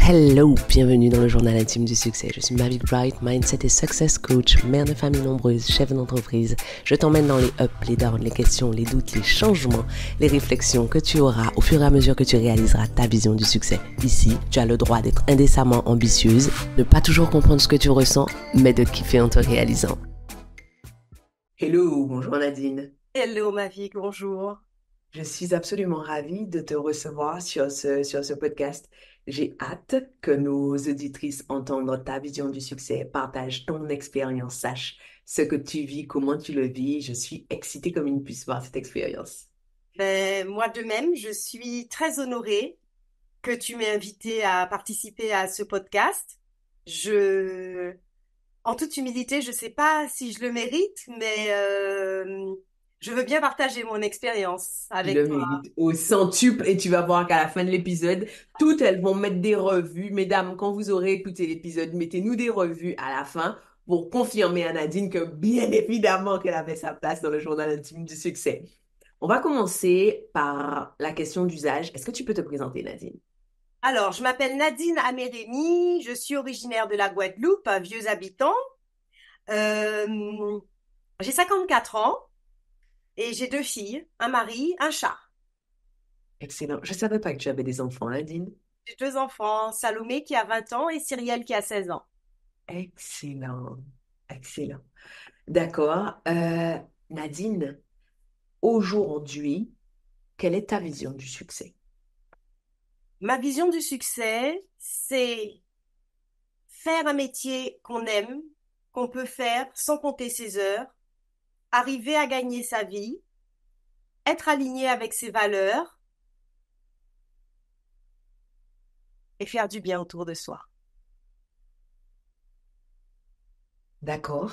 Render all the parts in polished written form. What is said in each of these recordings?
Hello, bienvenue dans le journal intime du succès. Je suis Mavic Bright, Mindset et Success Coach, mère de famille nombreuse, chef d'entreprise. Je t'emmène dans les ups, les downs, les questions, les doutes, les changements, les réflexions que tu auras au fur et à mesure que tu réaliseras ta vision du succès. Ici, tu as le droit d'être indécemment ambitieuse, de pas toujours comprendre ce que tu ressens, mais de kiffer en te réalisant. Hello, bonjour Nadine. Hello Mavic, bonjour. Je suis absolument ravie de te recevoir sur ce podcast. J'ai hâte que nos auditrices entendent ta vision du succès, partagent ton expérience, sachent ce que tu vis, comment tu le vis. Je suis excitée comme une puce par cette expérience. Moi de même, je suis très honorée que tu m'aies invitée à participer à ce podcast. Je, En toute humilité, je ne sais pas si je le mérite, mais je veux bien partager mon expérience Tu avec le toi. mérites au centuple et tu vas voir qu'à la fin de l'épisode, toutes elles vont mettre des revues. Mesdames, quand vous aurez écouté l'épisode, mettez-nous des revues à la fin pour confirmer à Nadine que bien évidemment qu'elle avait sa place dans le journal intime du succès. On va commencer par la question d'usage. Est-ce que tu peux te présenter, Nadine? Alors, je m'appelle Nadine Amérémy, je suis originaire de la Guadeloupe, un vieux habitant. Euh, j'ai 54 ans et j'ai deux filles, un mari, un chat. Excellent. Je ne savais pas que tu avais des enfants, Nadine. J'ai deux enfants, Salomé qui a 20 ans et Cyrielle qui a 16 ans. Excellent. Excellent. D'accord. Nadine, aujourd'hui, quelle est ta vision du succès? Ma vision du succès, c'est faire un métier qu'on aime, qu'on peut faire sans compter ses heures, arriver à gagner sa vie, être aligné avec ses valeurs et faire du bien autour de soi. D'accord.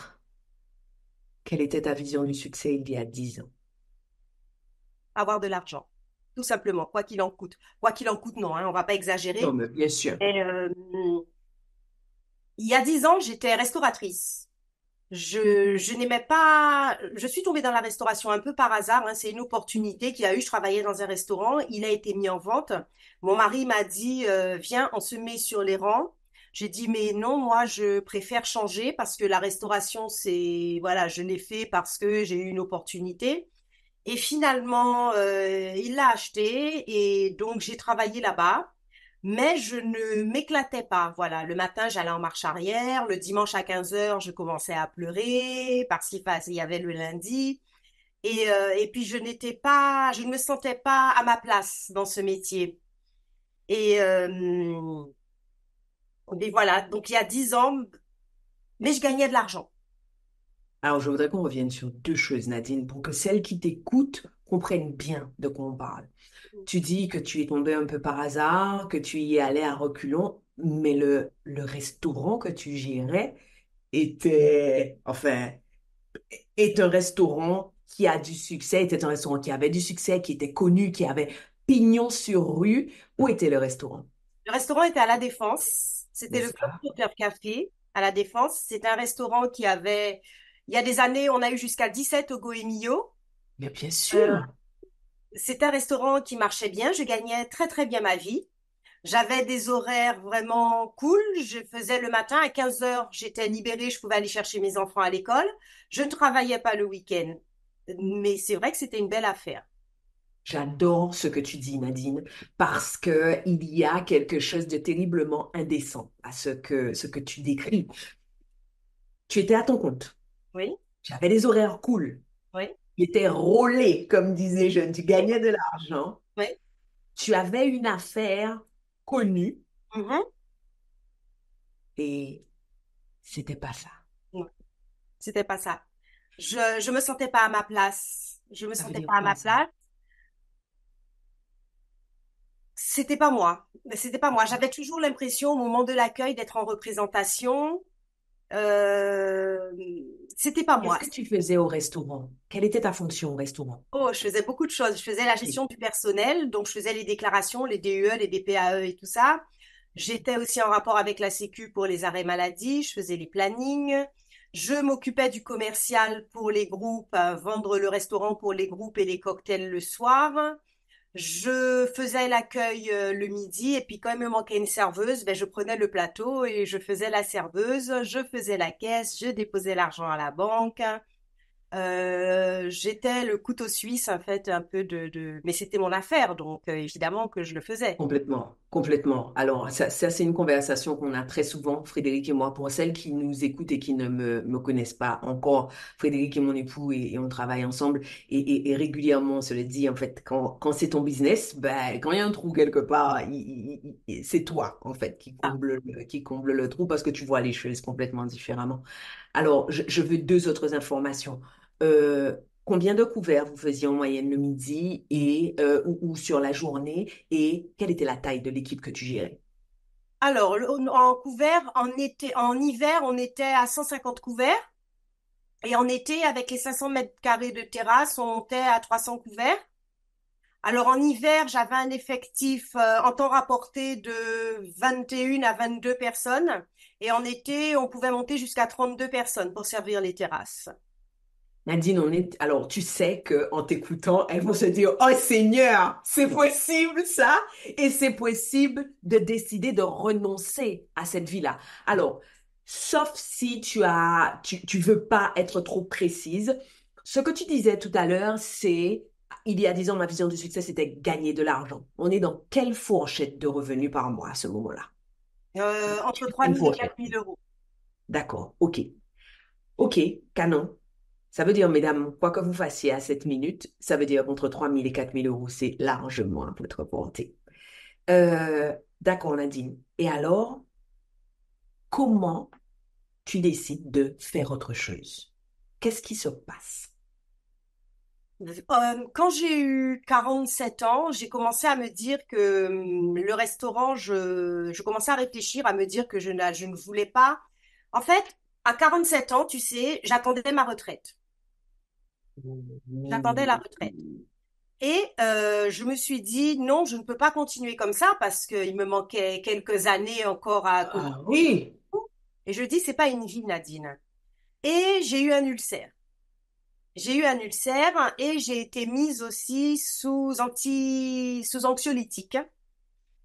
Quelle était ta vision du succès il y a 10 ans? Avoir de l'argent, tout simplement, quoi qu'il en coûte. Quoi qu'il en coûte, non, hein, on va pas Non, exagérer. mais bien sûr. Et, il y a 10 ans, j'étais restauratrice. Je n'aimais pas. Je suis tombée dans la restauration un peu par hasard, hein. C'est une opportunité qu'il y a eu. Je travaillais dans un restaurant. Il a été mis en vente. Mon mari m'a dit, viens, on se met sur les rangs. J'ai dit, mais non, moi, je préfère changer parce que la restauration, c'est, voilà, je l'ai fait parce que j'ai eu une opportunité. Et finalement, il l'a acheté et donc j'ai travaillé là-bas. Mais je ne m'éclatais pas. Voilà, le matin, j'allais en marche arrière. Le dimanche à 15 heures, je commençais à pleurer parce qu'il y avait le lundi. Et puis, je ne me sentais pas à ma place dans ce métier. Et, mais voilà, donc il y a 10 ans, mais je gagnais de l'argent. Alors, je voudrais qu'on revienne sur deux choses, Nadine, pour que celles qui t'écoutent comprennent bien de quoi on parle. Tu dis que tu es tombée un peu par hasard, que tu y es allée à reculons, mais le restaurant que tu gérais enfin, est un restaurant qui a du succès, était un restaurant qui avait du succès, qui était connu, qui avait pignon sur rue. Où était le restaurant? Le restaurant était à La Défense. C'était le N'est-ce Club pas? Poker Café à La Défense. C'était un restaurant il y a des années, on a eu jusqu'à 17 au Goemio. Mais bien Euh, sûr. C'était un restaurant qui marchait bien. Je gagnais très, très bien ma vie. J'avais des horaires vraiment cool. Je faisais le matin à 15 heures, j'étais libérée, je pouvais aller chercher mes enfants à l'école. Je ne travaillais pas le week-end. Mais c'est vrai que c'était une belle affaire. J'adore ce que tu dis, Nadine, parce que il y a quelque chose de terriblement indécent à ce que tu décris. Tu étais à ton compte. Oui, Tu avais des horaires cool. oui, Tu étais roulé, comme disent les jeunes. Tu oui, gagnais de l'argent. oui. Tu avais une affaire connue Mhm. et c'était pas ça. Non, c'était pas ça. Je me sentais pas à ma place. Je me Ça veut sentais dire pas à quoi, ma ça? place. C'était pas moi. Mais c'était pas moi. J'avais toujours l'impression au moment de l'accueil d'être en représentation. Euh, C'était pas Qu'est-ce moi. que tu faisais au restaurant? Quelle était ta fonction au restaurant? Oh, je faisais beaucoup de choses. Je faisais la Oui. gestion du personnel, donc je faisais les déclarations, les DUE, les DPAE et tout ça. J'étais aussi en rapport avec la Sécu pour les arrêts maladie. Je faisais les plannings. Je m'occupais du commercial pour les groupes, vendre le restaurant pour les groupes et les cocktails le soir. Je faisais l'accueil le midi et puis quand il me manquait une serveuse, ben je prenais le plateau et je faisais la serveuse, je faisais la caisse, je déposais l'argent à la banque. J'étais le couteau suisse en fait un peu mais c'était mon affaire donc évidemment que je le faisais. Complètement, complètement. Alors, ça c'est une conversation qu'on a très souvent, Frédéric et moi. Pour celles qui nous écoutent et qui ne me connaissent pas encore, Frédéric est mon époux et on travaille ensemble. Et régulièrement, on se le dit, en fait, quand c'est ton business, ben, quand il y a un trou quelque part, c'est toi, en fait, qui comble le trou parce que tu vois les choses complètement différemment. Alors, je veux deux autres informations. Euh, Combien de couverts vous faisiez en moyenne le midi ou sur la journée et quelle était la taille de l'équipe que tu gérais? Alors en couvert, en hiver, on était à 150 couverts et en été avec les 500 mètres carrés de terrasse, on montait à 300 couverts. Alors en hiver, j'avais un effectif en temps rapporté de 21 à 22 personnes. Et en été, on pouvait monter jusqu'à 32 personnes pour servir les terrasses. Nadine, alors tu sais que en t'écoutant, elles vont se dire, Oh Seigneur, c'est possible ça? Et c'est possible de décider de renoncer à cette vie-là. Alors, sauf si tu veux pas être trop précise. Ce que tu disais tout à l'heure, c'est, il y a 10 ans, ma vision du succès, c'était gagner de l'argent. On est dans quelle fourchette de revenus par mois à ce moment-là? Entre 3 Quelle 000 et fourchette? 4 000 euros. D'accord, ok. Ok, canon. Ça veut dire, mesdames, quoi que vous fassiez à cette minute, ça veut dire entre 3 000 et 4 000 euros, c'est largement à votre portée. D'accord, Nadine. Et alors, comment tu décides de faire autre chose? Qu'est-ce qui se passe? Quand j'ai eu 47 ans, j'ai commencé à me dire que le restaurant, je commençais à réfléchir, à me dire que je ne voulais pas. En fait, à 47 ans, tu sais, j'attendais ma retraite. J'attendais la retraite. Et je me suis dit, non, je ne peux pas continuer comme ça parce qu'il me manquait quelques années encore à Ah cotiser. oui, Et je dis, c'est pas une vie, Nadine. Et j'ai eu un ulcère. J'ai eu un ulcère et j'ai été mise aussi sous anxiolytiques.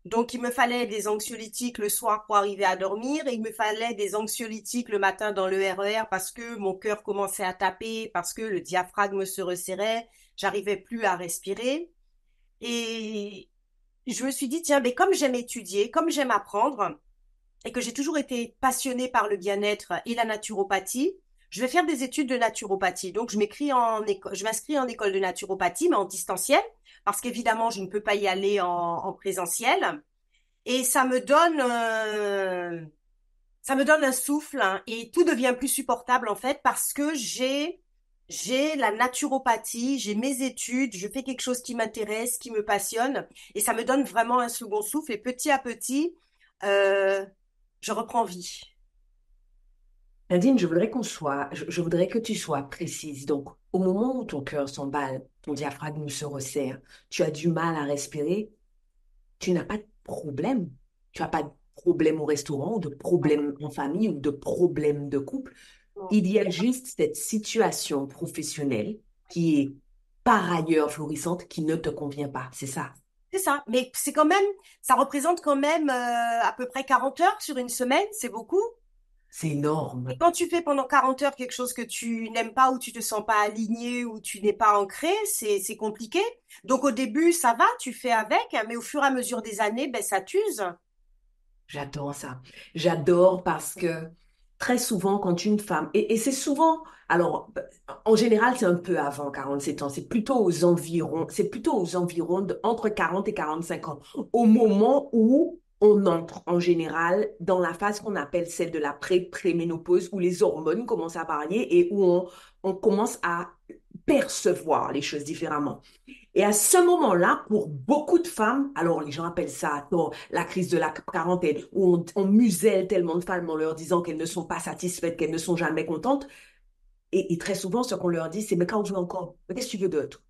Donc, il me fallait des anxiolytiques le soir pour arriver à dormir et il me fallait des anxiolytiques le matin dans le RER parce que mon cœur commençait à taper, parce que le diaphragme se resserrait, j'arrivais plus à respirer. Et je me suis dit, tiens, mais comme j'aime étudier, comme j'aime apprendre, et que j'ai toujours été passionnée par le bien-être et la naturopathie, je vais faire des études de naturopathie. Donc, je m'inscris en école de naturopathie, mais en distanciel, parce qu'évidemment, je ne peux pas y aller en présentiel. Et ça me donne un souffle, hein, et tout devient plus supportable, en fait, parce que j'ai la naturopathie, j'ai mes études, je fais quelque chose qui m'intéresse, qui me passionne, et ça me donne vraiment un second souffle. Et petit à petit, euh, je reprends vie. Nadine, je voudrais que tu sois précise. Donc, au moment où ton cœur s'emballe, ton diaphragme se resserre, tu as du mal à respirer, tu n'as pas de problème. Tu n'as pas de problème au restaurant, ou de problème en famille, ou de problème de couple. Il y a juste cette situation professionnelle qui est par ailleurs florissante qui ne te convient pas. C'est ça. C'est ça, mais c'est quand même, ça représente quand même à peu près 40 heures sur une semaine, c'est beaucoup. C'est Et énorme. quand tu fais pendant 40 heures quelque chose que tu n'aimes pas ou tu te sens pas aligné ou tu n'es pas ancré, c'est compliqué. Donc au début, ça va, tu fais avec, mais au fur et à mesure des années, ben ça t'use. J'adore ça. J'adore parce que très souvent, quand une femme, et c'est souvent, alors, en général, c'est un peu avant 47 ans, c'est plutôt aux environs entre 40 et 45 ans, au moment où on entre en général dans la phase qu'on appelle celle de la préménopause, où les hormones commencent à varier et où on commence à percevoir les choses différemment. Et à ce moment-là, pour beaucoup de femmes, alors les gens appellent ça la crise de la quarantaine, où on muselle tellement de femmes en leur disant qu'elles ne sont pas satisfaites, qu'elles ne sont jamais contentes. Et très souvent, ce qu'on leur dit, c'est, mais quand tu veux encore, mais qu'est-ce que tu veux d'autre?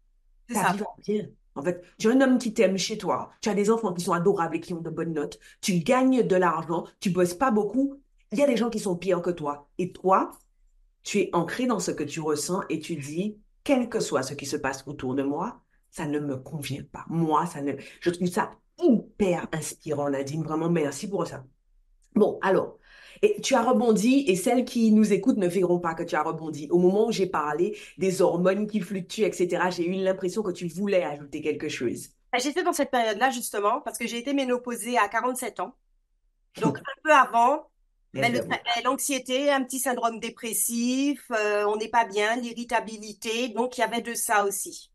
C'est Ta ça. vie va bien. En fait, tu as un homme qui t'aime chez toi, tu as des enfants qui sont adorables et qui ont de bonnes notes, tu gagnes de l'argent, tu bosses pas beaucoup. Il y a des gens qui sont pires que toi. Et toi, tu es ancré dans ce que tu ressens et tu dis, quel que soit ce qui se passe autour de moi, Ça ne me convient pas. Moi, je trouve ça hyper inspirant, Nadine. Vraiment, merci pour ça. Bon, alors, et tu as rebondi, et celles qui nous écoutent ne verront pas que tu as rebondi. Au moment où j'ai parlé des hormones qui fluctuent, etc., j'ai eu l'impression que tu voulais ajouter quelque chose. J'étais dans cette période-là justement parce que j'ai été ménopausée à 47 ans. Donc un peu avant, Eh ben ben, voilà, l'anxiété, un petit syndrome dépressif, on n'est pas bien, l'irritabilité. Donc il y avait de ça aussi.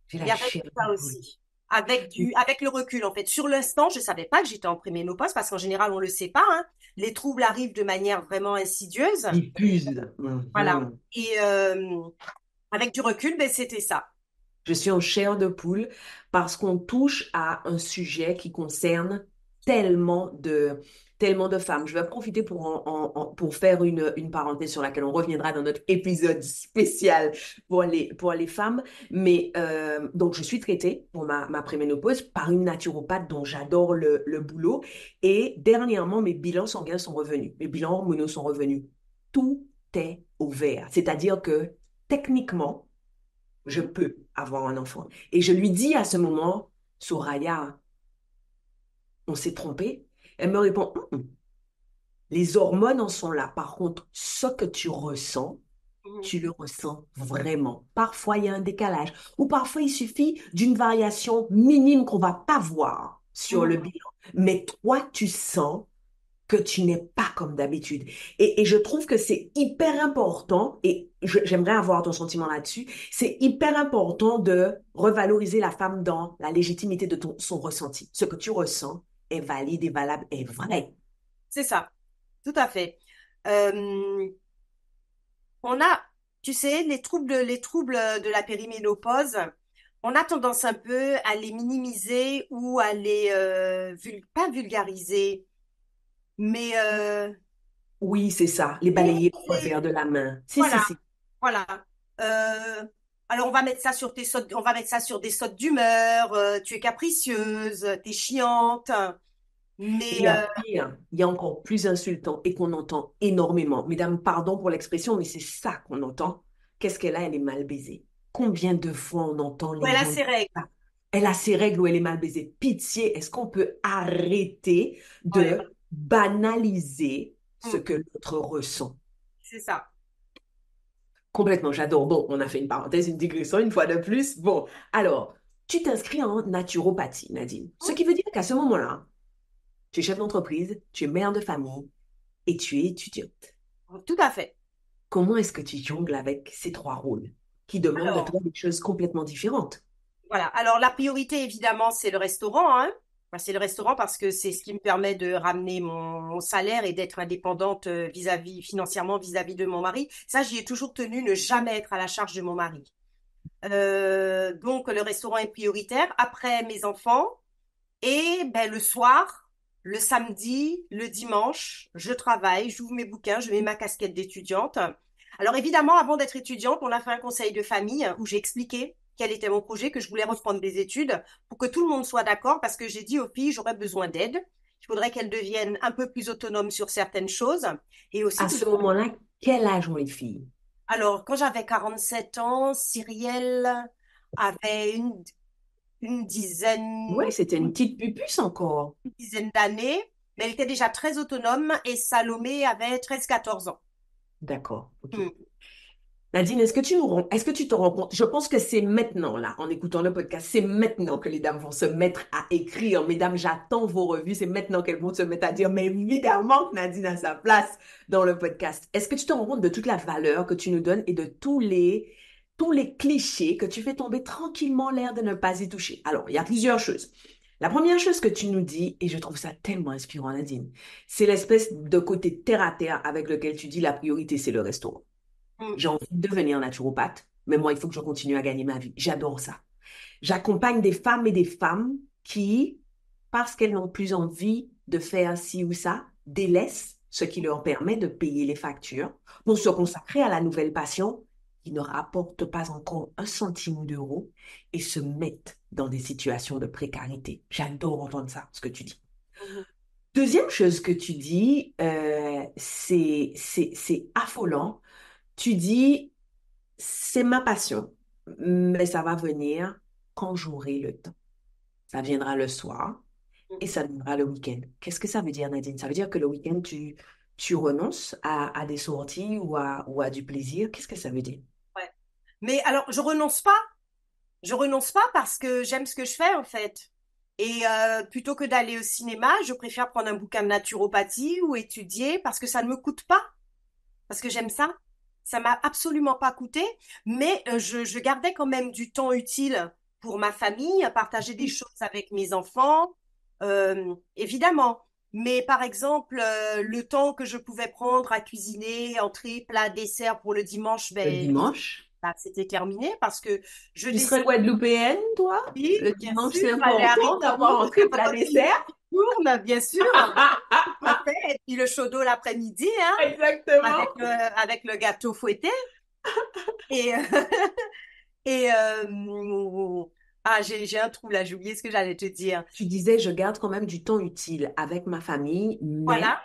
j'ai Il la y avait chair de de ça poule. aussi. Avec le recul, en fait. Sur l'instant, je savais pas que j'étais en préménopause parce qu'en général, on le sait pas, hein. Les troubles arrivent de manière vraiment insidieuse. Diffuse. Voilà. Mhm. Et avec du recul, ben, c'était ça. Je suis en chair de poule parce qu'on touche à un sujet qui concerne tellement de, tellement de femmes. Je vais profiter pour, pour faire une parenthèse sur laquelle on reviendra dans notre épisode spécial pour les femmes. Mais donc, je suis traitée pour ma préménopause par une naturopathe dont j'adore le boulot. Et dernièrement, mes bilans sanguins sont revenus. Mes bilans hormonaux sont revenus. Tout est au vert. C'est-à-dire que techniquement, je Mhm. peux avoir un enfant. Et je lui dis à ce moment, Soraya, on s'est trompé. Elle me répond, les hormones en sont là. Par contre, ce que tu ressens, Mhm. tu le ressens vraiment. Parfois, il y a un décalage. Ou parfois, il suffit d'une variation minime qu'on va pas voir sur le Mhm. bilan. Mais toi, tu sens que tu n'es pas comme d'habitude. Et je trouve que c'est hyper important, et j'aimerais avoir ton sentiment là-dessus, c'est hyper important de revaloriser la femme dans la légitimité de son ressenti. Ce que tu ressens est valide et valable, est vrai. C'est ça. Tout à fait. Euh, on a, tu sais, les troubles de la périménopause, on a tendance un peu à les minimiser ou à les, pas vulgariser, mais Oui, c'est ça, les balayer au revers de la main. Si, si, voilà, si. voilà. Euh, alors on va mettre ça sur tes sautes, on va mettre ça sur des sautes d'humeur. Tu es capricieuse, t'es chiante, Et mais il y a pire, il y a encore plus insultant et qu'on entend énormément. Mesdames, pardon pour l'expression, mais c'est ça qu'on entend. Qu'est-ce qu'elle a? Elle est mal baisée. Combien de fois on entend les elle a gens ses dire règles. ça? Elle a ses règles ou elle est mal baisée. Pitié, est-ce qu'on peut arrêter Ouais, de banaliser ce mm, que l'autre ressent? c'est ça. Complètement, j'adore. Bon, on a fait une parenthèse, une digression une fois de plus. Bon, alors, tu t'inscris en naturopathie, Nadine. Ce qui veut dire qu'à ce moment-là, tu es chef d'entreprise, tu es mère de famille et tu es étudiante. Tout à fait. Comment est-ce que tu jongles avec ces trois rôles qui demandent de Alors, toi des choses complètement différentes? voilà. Alors, la priorité, évidemment, c'est le restaurant, hein. Enfin, c'est le restaurant parce que c'est ce qui me permet de ramener mon salaire et d'être indépendante vis-à-vis, financièrement vis-à-vis de mon mari. Ça, j'y ai toujours tenu, ne jamais être à la charge de mon mari. Donc, le restaurant est prioritaire. Après, mes enfants. Et ben, le soir, le samedi, le dimanche, je travaille, j'ouvre mes bouquins, je mets ma casquette d'étudiante. Alors évidemment, avant d'être étudiante, on a fait un conseil de famille où j'ai expliqué quel était mon projet, que je voulais reprendre des études pour que tout le monde soit d'accord parce que j'ai dit aux filles, j'aurais besoin d'aide. Il faudrait qu'elles deviennent un peu plus autonomes sur certaines choses et aussi À que... ce moment-là, quel âge ont les filles? Alors, quand j'avais 47 ans, Cyrielle avait une Ouais, dizaine, c'était une petite pupusse encore. dizaine d'années, mais elle était déjà très autonome et Salomé avait 13 14 ans. D'accord, ok. Hmm. Nadine, est-ce que tu te rends compte? Je pense que c'est maintenant, là, en écoutant le podcast, c'est maintenant que les dames vont se mettre à écrire. Mesdames, j'attends vos revues. C'est maintenant qu'elles vont se mettre à dire, mais évidemment que Nadine a sa place dans le podcast. Est-ce que tu te rends compte de toute la valeur que tu nous donnes et de tous les clichés que tu fais tomber tranquillement l'air de ne pas y toucher? Alors, il y a plusieurs choses. La première chose que tu nous dis, et je trouve ça tellement inspirant, Nadine, c'est l'espèce de côté terre à terre avec lequel tu dis la priorité, c'est le restaurant. Hmm. J'ai envie de devenir naturopathe, mais moi, il faut que je continue à gagner ma vie. J'adore ça. J'accompagne des femmes et des femmes qui, parce qu'elles n'ont plus envie de faire ci ou ça, délaissent ce qui leur permet de payer les factures pour se consacrer à la nouvelle passion qui ne rapporte pas encore un centime d'euro et se mettent dans des situations de précarité. J'adore entendre ça, ce que tu dis. Mhm. Deuxième chose que tu dis, c'est affolant. Tu dis, c'est ma passion, mais ça va venir quand j'aurai le temps. Ça viendra le soir et ça viendra le week-end. Qu'est-ce que ça veut dire, Nadine? Ça veut dire que le week-end, tu renonces à des sorties ou à du plaisir? Qu'est-ce que ça veut dire? Ouais. Mais alors, je renonce pas. Je renonce pas parce que j'aime ce que je fais en fait. Et plutôt que d'aller au cinéma, je préfère prendre un bouquin de naturopathie ou étudier parce que ça ne me coûte pas, parce que j'aime ça. Ça m'a absolument pas coûté, mais je gardais quand même du temps utile pour ma famille, à partager des choses avec mes enfants, évidemment. Mais par exemple, le temps que je pouvais prendre à cuisiner, entrée, plat, dessert pour le dimanche, Le ben, dimanche? bah, c'était terminé parce que je Tu serais décide, guadeloupéenne, toi? oui, Le bien dimanche, sûr, c'est aller à important d'avoir Ripoll, entrée quand plat il dessert. tourne, bien sûr, tout à fait. Et puis le chaud d'eau l'après-midi, hein, Exactement. avec le gâteau fouetté. Et, et j'ai un trou là, j'ai oublié ce que j'allais te dire. Tu disais, je garde quand même du temps utile avec ma famille, mais Voilà.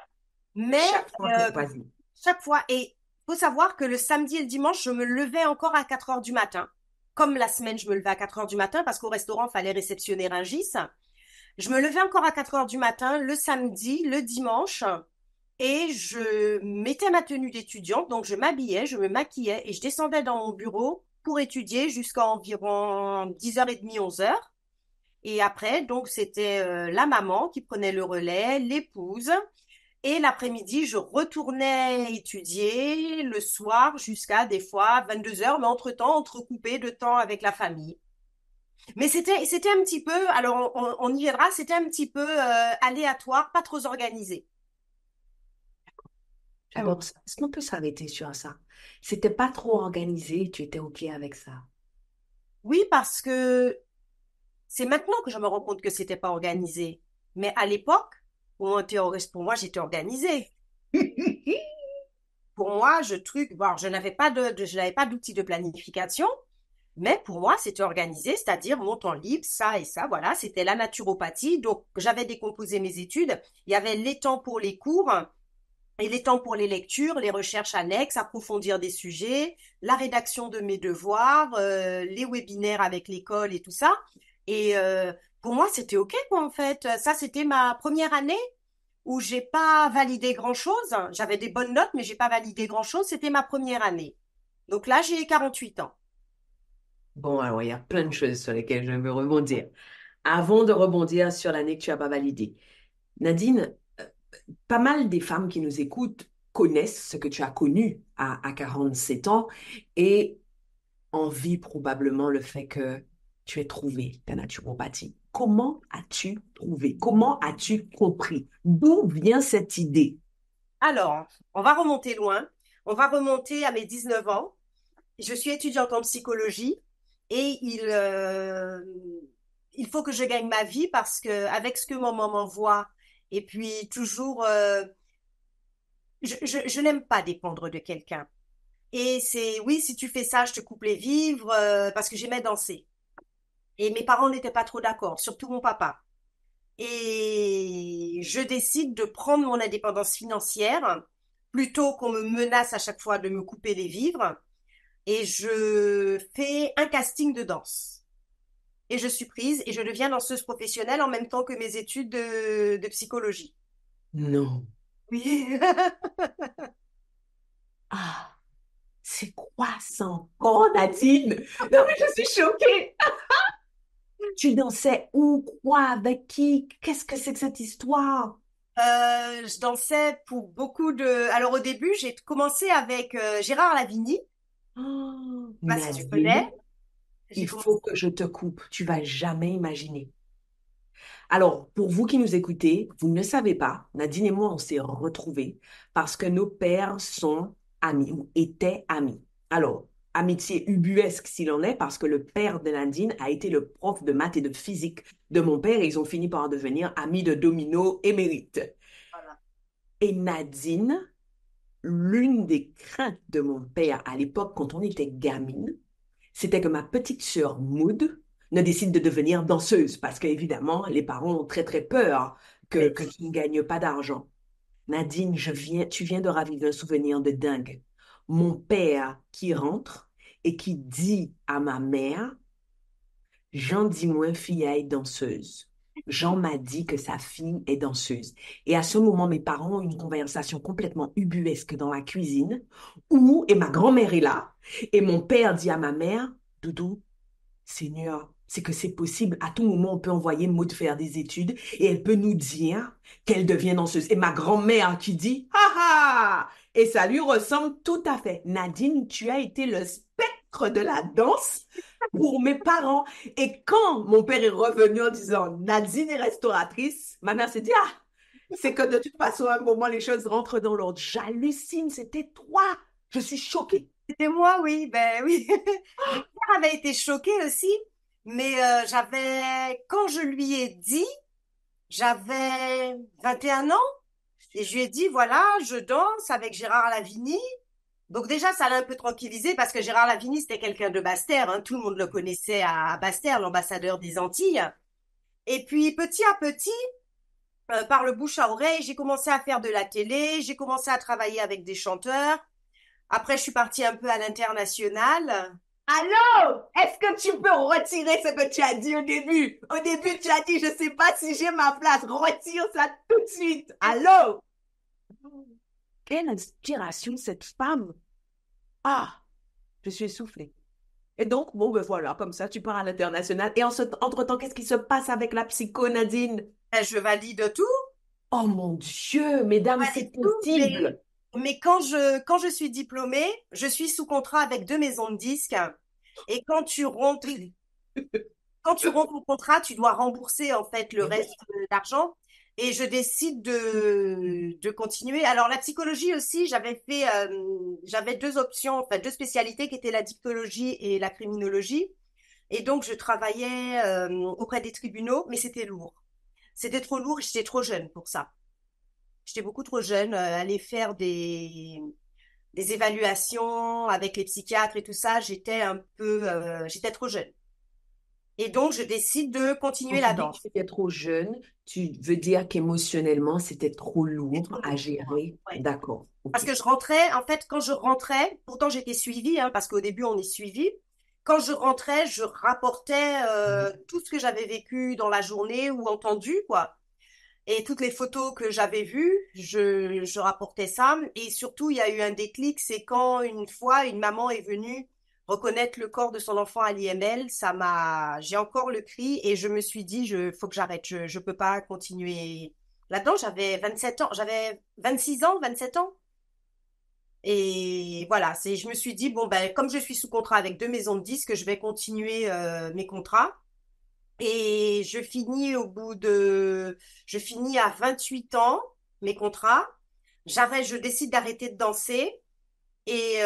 Mais chaque fois que... euh, Vas-y. chaque fois, et faut savoir que le samedi et le dimanche, je me levais encore à 4 heures du matin. Comme la semaine, je me levais à 4 heures du matin parce qu'au restaurant, il fallait réceptionner un gis. Je me levais encore à 4 heures du matin le samedi, le dimanche, et je mettais ma tenue d'étudiante, donc je m'habillais, je me maquillais et je descendais dans mon bureau pour étudier jusqu'à environ 10h30, 11 heures. Et après, donc, c'était la maman qui prenait le relais, l'épouse. Et l'après-midi, je retournais étudier le soir jusqu'à des fois 22 heures, mais entre-temps, entrecoupé de temps avec la famille. Mais c'était un petit peu, alors on y viendra, c'était un petit peu aléatoire, pas trop organisé. J'adore ça. Est-ce qu'on peut s'arrêter sur ça? C'était pas trop organisé, tu étais OK avec ça. Oui, parce que c'est maintenant que je me rends compte que c'était pas organisé. Mais à l'époque, pour moi, j'étais organisée. Pour moi, bon, je n'avais pas d'outil de planification, mais pour moi, c'était organisé, c'est-à-dire mon temps libre, ça et ça, voilà, c'était la naturopathie. Donc, j'avais décomposé mes études. Il y avait les temps pour les cours et les temps pour les lectures, les recherches annexes, approfondir des sujets, la rédaction de mes devoirs, les webinaires avec l'école et tout ça. Et pour moi, c'était OK, quoi, en fait. Ça, c'était ma première année où j'ai pas validé grand-chose. J'avais des bonnes notes, mais j'ai pas validé grand-chose. C'était ma première année. Donc là, j'ai 48 ans. Bon, alors, il y a plein de choses sur lesquelles je veux rebondir. Avant de rebondir sur l'année que tu n'as pas validée, Nadine, pas mal des femmes qui nous écoutent connaissent ce que tu as connu à 47 ans et envient probablement le fait que tu aies trouvé ta naturopathie. Comment as-tu trouvé? Comment as-tu compris? D'où vient cette idée? Alors, on va remonter loin. On va remonter à mes 19 ans. Je suis étudiante en psychologie et il faut que je gagne ma vie parce que avec ce que mon maman voit et puis toujours, je n'aime pas dépendre de quelqu'un. Et c'est, oui, si tu fais ça, je te coupe les vivres parce que j'aimais danser. Et mes parents n'étaient pas trop d'accord, surtout mon papa. Et je décide de prendre mon indépendance financière plutôt qu'on me menace à chaque fois de me couper les vivres. Et je fais un casting de danse. Et je suis prise et je deviens danseuse professionnelle en même temps que mes études de psychologie. Non. Oui. Ah, c'est quoi ça encore, Nadine? Non, mais je suis choquée. Tu dansais où, quoi, avec qui? Qu'est-ce que c'est que cette histoire? Je dansais pour beaucoup de... Alors au début, j'ai commencé avec Gérard Lavigny. Oh, Je sais pas si tu connais. Nadine, J'ai il commencé... faut que je te coupe. Tu vas jamais imaginer. Alors, pour vous qui nous écoutez, vous ne savez pas, Nadine et moi, on s'est retrouvés parce que nos pères sont amis ou étaient amis. Alors, amitié ubuesque s'il en est, parce que le père de Nadine a été le prof de maths et de physique de mon père et ils ont fini par devenir amis de domino émérite. Voilà. Et Nadine, l'une des craintes de mon père à l'époque, quand on était gamine, c'était que ma petite sœur Maud ne décide de devenir danseuse parce qu'évidemment, les parents ont très très peur Oui. que tu ne gagnes pas d'argent. Nadine, tu viens de raviver un souvenir de dingue. Mon père qui rentre et qui dit à ma mère, Jean dit moi, fille est danseuse. Jean m'a dit que sa fille est danseuse. Et à ce moment, mes parents ont une conversation complètement ubuesque dans la cuisine et ma grand-mère est là, et mon père dit à ma mère, Doudou, Seigneur, c'est que c'est possible. À tout moment, on peut envoyer Maud faire des études et elle peut nous dire qu'elle devient danseuse. Et ma grand-mère qui dit, ah ah! Et ça lui ressemble tout à fait. Nadine, tu as été le spectre de la danse pour mes parents. Et quand mon père est revenu en disant, Nadine est restauratrice, ma mère s'est dit, ah, c'est que de toute façon, à un moment, les choses rentrent dans l'ordre. J'hallucine, c'était toi. Je suis choquée. C'était moi, oui, ben oui. Mon père avait été choqué aussi, mais quand je lui ai dit, j'avais 21 ans, et je lui ai dit, voilà, je danse avec Gérard Lavigny. Donc déjà, ça l'a un peu tranquillisé parce que Gérard Lavigny, c'était quelqu'un de Basse-Terre, hein. Tout le monde le connaissait à Basse-Terre, l'ambassadeur des Antilles. Et puis petit à petit, par le bouche à oreille, j'ai commencé à faire de la télé, j'ai commencé à travailler avec des chanteurs. Après, je suis partie un peu à l'international. Allô? Est-ce que tu peux retirer ce que tu as dit au début? Au début, tu as dit, je sais pas si j'ai ma place. Retire ça tout de suite. Allô? Quelle inspiration, cette femme. Ah, je suis essoufflée. Et donc, bon, ben voilà, comme ça, tu pars à l'international. Et entre-temps, qu'est-ce qui se passe avec la psycho, Nadine? Ben, je valide tout, Oh mon Dieu, mesdames, je c'est valide tout, possible. mais quand je suis diplômée, je suis sous contrat avec deux maisons de disques. Et quand tu romps ton contrat, tu dois rembourser en fait le Mais oui. reste d'argent. Et je décide de continuer. Alors la psychologie aussi, j'avais deux options, en fait, deux spécialités qui étaient la dictologie et la criminologie. Et donc je travaillais auprès des tribunaux, mais c'était lourd. C'était trop lourd, j'étais trop jeune pour ça. J'étais beaucoup trop jeune, aller faire des évaluations avec les psychiatres et tout ça, j'étais trop jeune. Et donc, je décide de Quand continuer tu la dis que danse. tu étais trop jeune, tu veux dire qu'émotionnellement, c'était trop C'était lourd trop à lourd pour moi. gérer. Ouais. D'accord, Parce ok. que je rentrais, en fait, quand je rentrais, pourtant j'étais suivie, hein, parce qu'au début on est suivi. Quand je rentrais, je rapportais tout ce que j'avais vécu dans la journée ou entendu, quoi. Et toutes les photos que j'avais vues, je rapportais ça. Et surtout, il y a eu un déclic, c'est quand une fois, une maman est venue reconnaître le corps de son enfant à l'IML. J'ai encore le cri et je me suis dit, faut que j'arrête. Je peux pas continuer là-dedans. J'avais 27 ans, j'avais 26 ans, 27 ans. Et voilà, je me suis dit, bon, ben, comme je suis sous contrat avec deux maisons de disques, je vais continuer mes contrats. Et je finis à 28 ans mes contrats. Je décide d'arrêter de danser. Et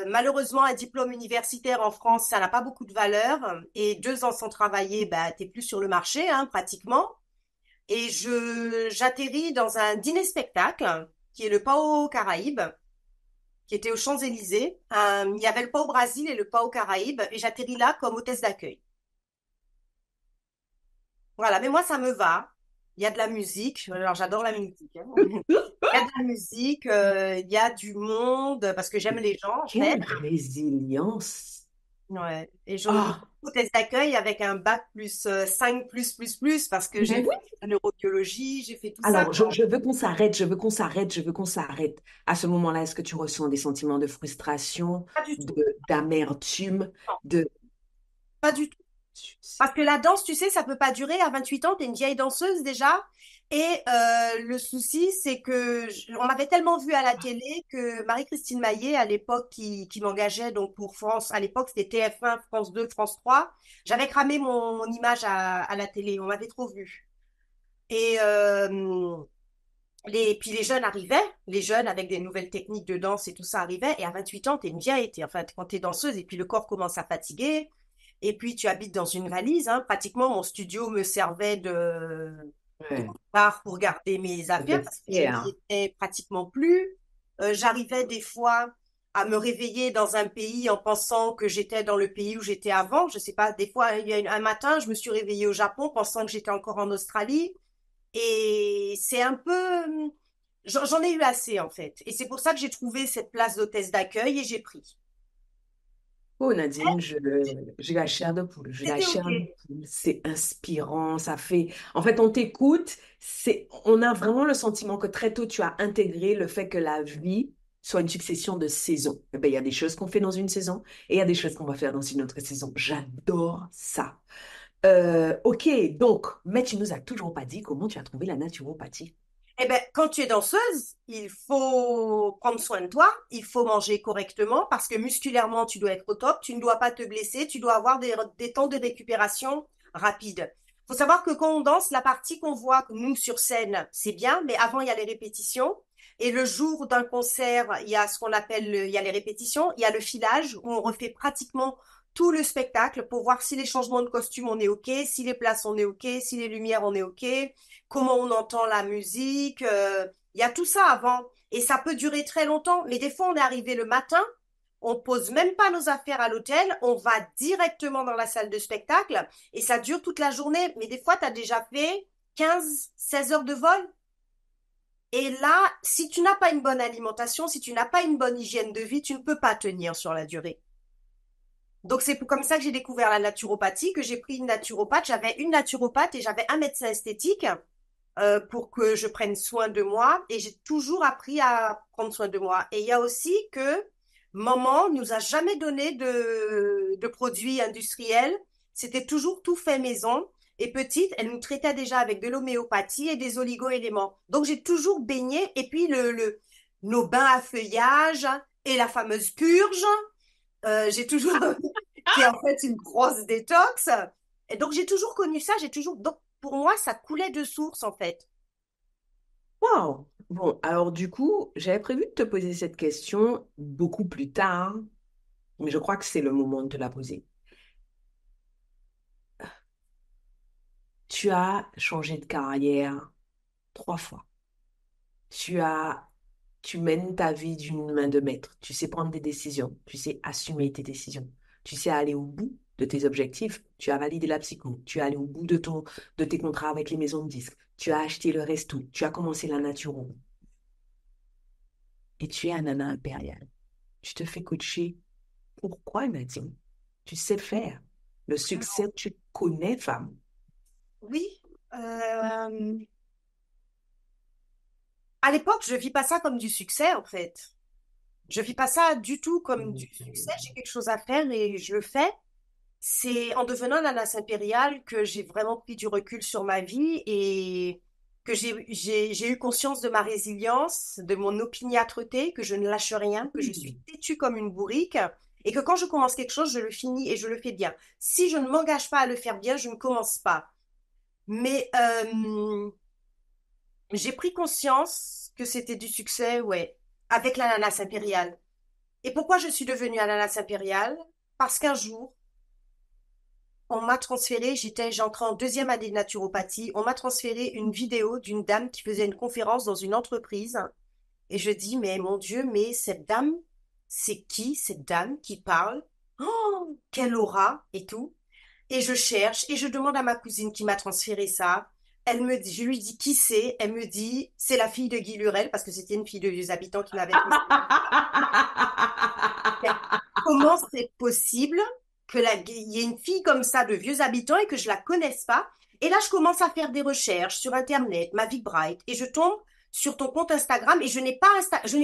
malheureusement, un diplôme universitaire en France, ça n'a pas beaucoup de valeur. Et 2 ans sans travailler, bah, t'es plus sur le marché, hein, pratiquement. Et j'atterris dans un dîner-spectacle qui est le PAO Caraïbes, qui était aux Champs-Élysées. Il y avait le PAO Brésil et le PAO Caraïbes. Et j'atterris là comme hôtesse d'accueil. Voilà, mais moi, ça me va. Il y a de la musique. Alors, j'adore la musique, hein. Il y a de la musique, il y a du monde, parce que j'aime les gens, en fait. Quelle résilience. Ouais. Et je me Ah, hôtesse d'accueil avec un bac plus 5 plus, parce que j'ai mais fait oui. de la neurobiologie, j'ai fait tout ça, Alors, quoi. je veux qu'on s'arrête, je veux qu'on s'arrête, je veux qu'on s'arrête. À ce moment-là, est-ce que tu ressens des sentiments de frustration, Pas du tout. d'amertume, Non, de... pas du tout. Parce que la danse, tu sais, ça peut pas durer. À 28 ans, t'es une vieille danseuse déjà. Et le souci, c'est que on m'avait tellement vu à la télé que Marie-Christine Maillet, à l'époque, qui m'engageait donc pour France, à l'époque c'était TF1, France 2, France 3, j'avais cramé mon image à la télé. On m'avait trop vu. Et puis les jeunes arrivaient, les jeunes avec des nouvelles techniques de danse et tout ça arrivait. Et à 28 ans, t'es une vieille, enfin, quand t'es danseuse, et puis le corps commence à fatiguer. Et puis tu habites dans une valise, hein. Pratiquement, mon studio me servait de Ouais, part pour garder mes de affaires parce que je n'y vestiaire. étais pratiquement plus. J'arrivais des fois à me réveiller dans un pays en pensant que j'étais dans le pays où j'étais avant. Je sais pas, des fois, il y a un matin, je me suis réveillée au Japon pensant que j'étais encore en Australie. Et c'est un peu... J'en ai eu assez, en fait. Et c'est pour ça que j'ai trouvé cette place d'hôtesse d'accueil et j'ai pris. Oh Nadine, j'ai la chair de poule, j'ai la C'était chair OK. de poule. C'est inspirant, ça fait. En fait, on t'écoute, on a vraiment le sentiment que très tôt tu as intégré le fait que la vie soit une succession de saisons. Eh ben, il y a des choses qu'on fait dans une saison et il y a des choses qu'on va faire dans une autre saison. J'adore ça. Ok, donc, mais tu nous as toujours pas dit comment tu as trouvé la naturopathie. Eh ben, quand tu es danseuse, il faut prendre soin de toi, il faut manger correctement parce que musculairement, tu dois être au top, tu ne dois pas te blesser, tu dois avoir des temps de récupération rapides. Il faut savoir que quand on danse, la partie qu'on voit, nous, sur scène, c'est bien, mais avant, il y a les répétitions. Et le jour d'un concert, il y a ce qu'on appelle, il y a les répétitions, il y a le filage où on refait pratiquement tout le spectacle pour voir si les changements de costume, on est OK, si les places, on est OK, si les lumières, on est OK, comment on entend la musique. Il y a tout ça avant. Et ça peut durer très longtemps. Mais des fois, on est arrivé le matin, on pose même pas nos affaires à l'hôtel, on va directement dans la salle de spectacle et ça dure toute la journée. Mais des fois, tu as déjà fait 15, 16 heures de vol. Et là, si tu n'as pas une bonne alimentation, si tu n'as pas une bonne hygiène de vie, tu ne peux pas tenir sur la durée. Donc c'est comme ça que j'ai découvert la naturopathie, que j'ai pris une naturopathe. J'avais une naturopathe et j'avais un médecin esthétique pour que je prenne soin de moi et j'ai toujours appris à prendre soin de moi. Et il y a aussi que maman nous a jamais donné de produits industriels. C'était toujours tout fait maison. Et petite, elle nous traitait déjà avec de l'homéopathie et des oligo-éléments. Donc j'ai toujours baigné. Et puis nos bains à feuillage et la fameuse purge. J'ai toujours, qui est en fait une grosse détox. Et donc j'ai toujours connu ça. Donc pour moi, ça coulait de source en fait. Wow! Bon, alors du coup, j'avais prévu de te poser cette question beaucoup plus tard, mais je crois que c'est le moment de te la poser. Tu as changé de carrière 3 fois. Tu as, tu mènes ta vie d'une main de maître. Tu sais prendre des décisions. Tu sais assumer tes décisions. Tu sais aller au bout de tes objectifs. Tu as validé la psycho. Tu es allé au bout de tes contrats avec les maisons de disques. Tu as acheté le resto. Tu as commencé la naturo. Et tu es un nana impérial. Tu te fais coacher. Pourquoi, Nadine? Tu sais faire. Le succès, tu connais, femme. Oui. Euh, à l'époque, je vis pas ça comme du succès, en fait. Je vis pas ça du tout comme du succès. J'ai quelque chose à faire et je le fais. C'est en devenant nana impériale que j'ai vraiment pris du recul sur ma vie et que j'ai eu conscience de ma résilience, de mon opiniâtreté, que je ne lâche rien, que je suis têtue comme une bourrique et que quand je commence quelque chose, je le finis et je le fais bien. Si je ne m'engage pas à le faire bien, je ne commence pas. Mais j'ai pris conscience que c'était du succès, ouais, avec l'ananas impérial. Et pourquoi je suis devenue ananas impérial? Parce qu'un jour, on m'a transféré, j'entrais en deuxième année de naturopathie, on m'a transféré une vidéo d'une dame qui faisait une conférence dans une entreprise. Et je dis, mais mon Dieu, mais cette dame, c'est qui cette dame qui parle? Oh, quelle aura et tout. Et je cherche et je demande à ma cousine qui m'a transféré ça. Elle me dit, je lui dis qui c'est. Elle me dit, c'est la fille de Guy Lurel parce que c'était une fille de vieux habitants qui m'avait transféré. Comment c'est possible il y ait une fille comme ça de vieux habitants et que je la connaisse pas? Et là, je commence à faire des recherches sur Internet, ma vie bright, et je tombe sur ton compte Instagram et je n'ai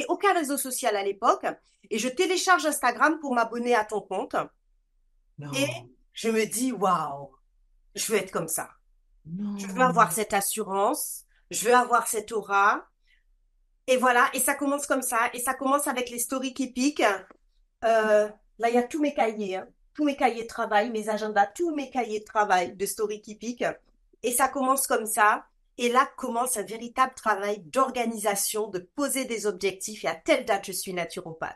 aucun réseau social à l'époque et je télécharge Instagram pour m'abonner à ton compte et Non, je me dis waouh, je veux être comme ça. Je veux avoir non. cette assurance, je veux avoir cette aura. Et voilà, et ça commence comme ça. Et ça commence avec les stories qui piquent. Là, il y a tous mes cahiers, hein. Tous mes cahiers de travail, mes agendas, tous mes cahiers de travail de story qui piquent. Et ça commence comme ça. Et là commence un véritable travail d'organisation, de poser des objectifs. Et à telle date, je suis naturopathe.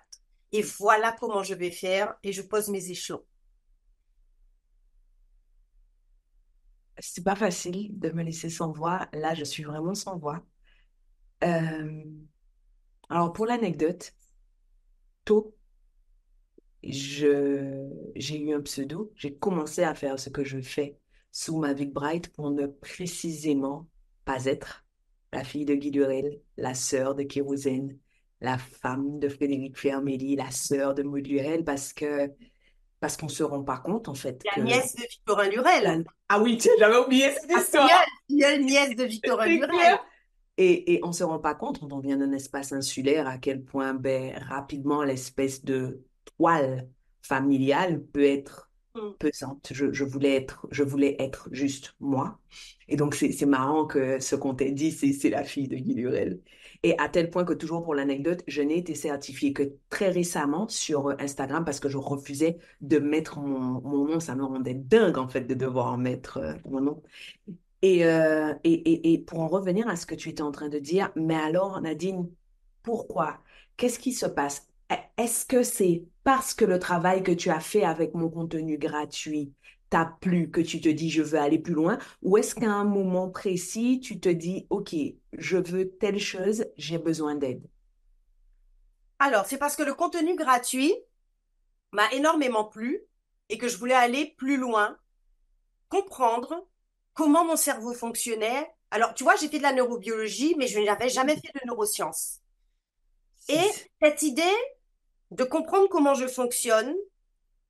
Et voilà comment je vais faire. Et je pose mes échelons. C'est pas facile de me laisser sans voix. Là, je suis vraiment sans voix. Euh, alors, pour l'anecdote, tôt, j'ai eu un pseudo. J'ai commencé à faire ce que je fais sous ma vie Bright pour ne précisément pas être la fille de Guy Durel, la sœur de Kérosène, la femme de Frédéric Fermeli, la sœur de Maud Lurel, parce que parce qu'on se rend pas compte, en fait, La que... nièce de Victorin Lurel. Ah oui, tiens, j'avais oublié cette La histoire. filleule nièce de Victorin C'est Lurel. clair. Et on se rend pas compte, quand on vient d'un espace insulaire, à quel point ben, rapidement l'espèce de toile familiale peut être Mm. pesante. Je voulais être juste moi. Et donc, c'est marrant que ce qu'on t'a dit, c'est la fille de Guy Lurel. Et à tel point que, toujours pour l'anecdote, je n'ai été certifiée que très récemment sur Instagram parce que je refusais de mettre mon nom. Ça me rendait dingue, en fait, de devoir mettre mon nom. Et pour en revenir à ce que tu étais en train de dire, mais alors, Nadine, pourquoi? Qu'est-ce qui se passe? Est-ce que c'est parce que le travail que tu as fait avec mon contenu gratuit t'a plu que tu te dis je veux aller plus loin? Ou est-ce qu'à un moment précis, tu te dis, OK, je veux telle chose, j'ai besoin d'aide? Alors, c'est parce que le contenu gratuit m'a énormément plu et que je voulais aller plus loin, comprendre comment mon cerveau fonctionnait. Alors, tu vois, j'ai fait de la neurobiologie, mais je n'avais jamais fait de neurosciences. Et cette idée de comprendre comment je fonctionne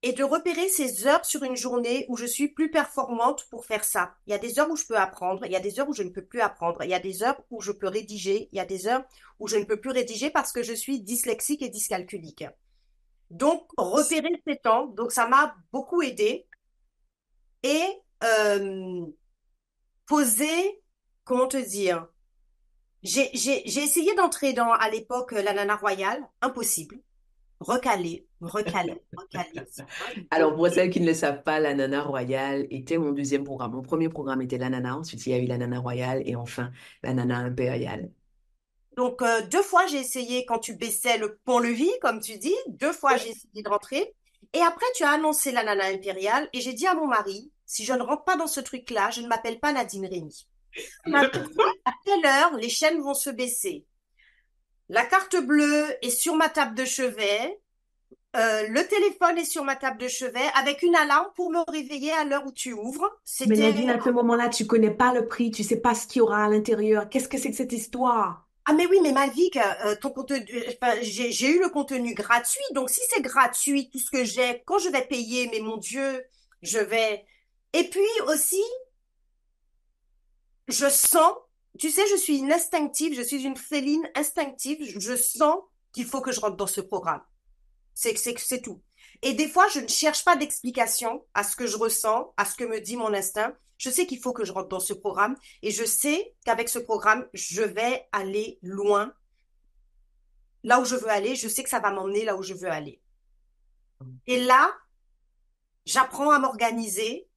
et de repérer ces heures sur une journée où je suis plus performante pour faire ça. Il y a des heures où je peux apprendre, il y a des heures où je ne peux plus apprendre, il y a des heures où je peux rédiger, il y a des heures où je ne peux plus rédiger parce que je suis dyslexique et dyscalculique. Donc, repérer ces temps, donc ça m'a beaucoup aidé et euh, poser, comment te dire, j'ai essayé d'entrer dans, à l'époque, la Nana Royale, impossible. Recaler, recaler, recaler. Alors, pour celles qui ne le savent pas, la Nana Royale était mon deuxième programme. Mon premier programme était la Nana, ensuite il y a eu la Nana Royale et enfin la Nana Impériale. Donc, deux fois, j'ai essayé quand tu baissais le pont-levis, comme tu dis. Deux fois, j'ai essayé de rentrer. Et après, tu as annoncé la nana impériale. Et j'ai dit à mon mari, si je ne rentre pas dans ce truc-là, je ne m'appelle pas Nadine Rémy. Il m'a dit, à quelle heure les chaînes vont se baisser? La carte bleue est sur ma table de chevet. Le téléphone est sur ma table de chevet avec une alarme pour me réveiller à l'heure où tu ouvres. Mais C'était Nadine, à ce moment-là, tu connais pas le prix, tu sais pas ce qu'il y aura à l'intérieur. Qu'est-ce que c'est que cette histoire? Ah mais oui, mais Malvic, ton contenu, enfin, j'ai eu le contenu gratuit, donc si c'est gratuit, tout ce que j'ai, quand je vais payer, mais mon Dieu, je vais. Et puis aussi, je sens, tu sais, je suis une instinctive, je suis une féline instinctive, je sens qu'il faut que je rentre dans ce programme. C'est tout. Et des fois, je ne cherche pas d'explication à ce que je ressens, à ce que me dit mon instinct. Je sais qu'il faut que je rentre dans ce programme et je sais qu'avec ce programme, je vais aller loin là où je veux aller, je sais que ça va m'emmener là où je veux aller. Et là, j'apprends à m'organiser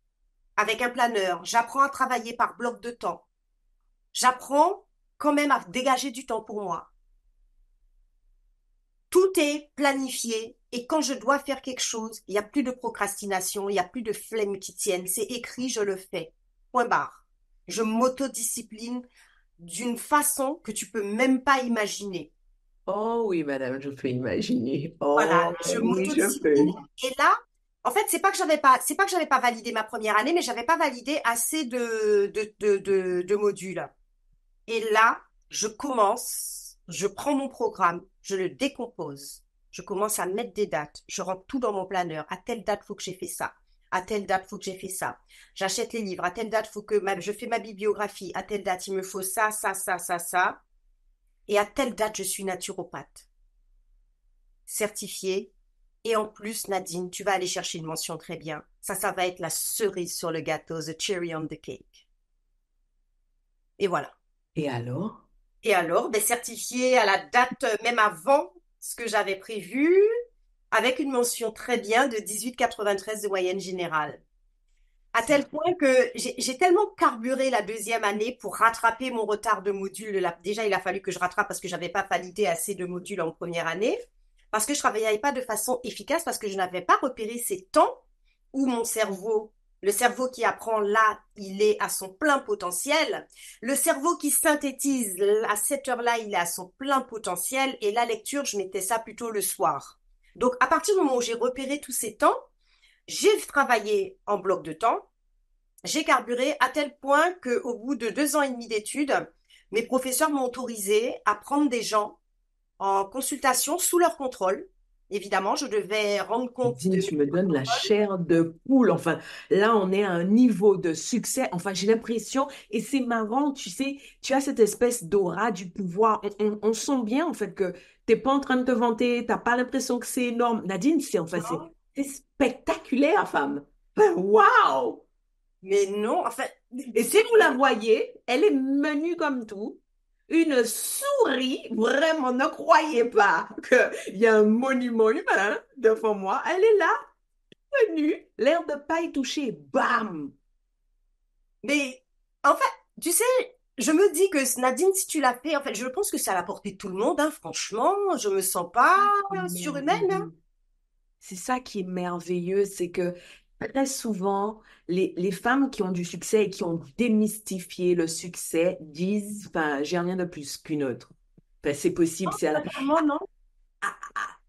avec un planeur, j'apprends à travailler par bloc de temps, j'apprends quand même à dégager du temps pour moi. Tout est planifié et quand je dois faire quelque chose, il n'y a plus de procrastination, il n'y a plus de flemme qui tienne, c'est écrit, je le fais. Point barre. Je m'autodiscipline d'une façon que tu peux même pas imaginer. Oh oui, madame, je peux imaginer. Voilà, Oh je oui, je peux. m'autodiscipline. Et là, en fait, c'est pas que j'avais pas validé ma première année, mais j'avais pas validé assez de modules. Et là, je prends mon programme, je le décompose. Je commence à mettre des dates. Je rentre tout dans mon planeur. À telle date, faut que j'ai fait ça. À telle date, faut que j'ai fait ça. J'achète les livres. À telle date, je fais ma bibliographie. À telle date, il me faut ça, ça, ça, ça, ça. Et à telle date, je suis naturopathe certifiée. Et en plus, Nadine, tu vas aller chercher une mention très bien. Ça va être la cerise sur le gâteau, the cherry on the cake. Et voilà. Et alors? Et alors, ben, certifiée à la date, même avant ce que j'avais prévu, avec une mention très bien de 18,93 de moyenne générale. À tel point que j'ai tellement carburé la deuxième année pour rattraper mon retard de module. Déjà, il a fallu que je rattrape parce que j'avais pas validé assez de modules en première année, parce que je travaillais pas de façon efficace, parce que je n'avais pas repéré ces temps où mon cerveau, le cerveau qui apprend là, il est à son plein potentiel. Le cerveau qui synthétise à cette heure-là, il est à son plein potentiel. Et la lecture, je mettais ça plutôt le soir. Donc, à partir du moment où j'ai repéré tous ces temps, j'ai travaillé en bloc de temps, j'ai carburé à tel point qu'au bout de 2 ans et demi d'études, mes professeurs m'ont autorisé à prendre des gens en consultation sous leur contrôle évidemment, je devais rendre compte Nadine, de tu mes me donnes la protocoles. chair de poule. Enfin, là, on est à un niveau de succès. Enfin, j'ai l'impression, et c'est marrant, tu sais, tu as cette espèce d'aura du pouvoir. On sent bien, en fait, que t'es pas en train de te vanter, t'as pas l'impression que c'est énorme. Nadine, enfin, Non, c'est spectaculaire, femme. Enfin, waouh! mais non, enfin, Et tu si sais, vous la voyez, elle est menue comme tout. Une souris, vraiment, ne croyez pas qu'il y a un monument humain devant moi. Elle est là, menue, l'air de pas y toucher. Bam! mais en fait, tu sais, je me dis que Nadine, si tu l'as fait, en fait, je pense que ça a la portée de tout le monde, hein, franchement, je me sens pas Ça qui est surhumaine, hein. merveilleux. C'est ça qui est merveilleux, c'est que très souvent, les femmes qui ont du succès et qui ont démystifié le succès disent, enfin, j'ai rien de plus qu'une autre. Enfin, c'est possible, c'est Sincèrement, non.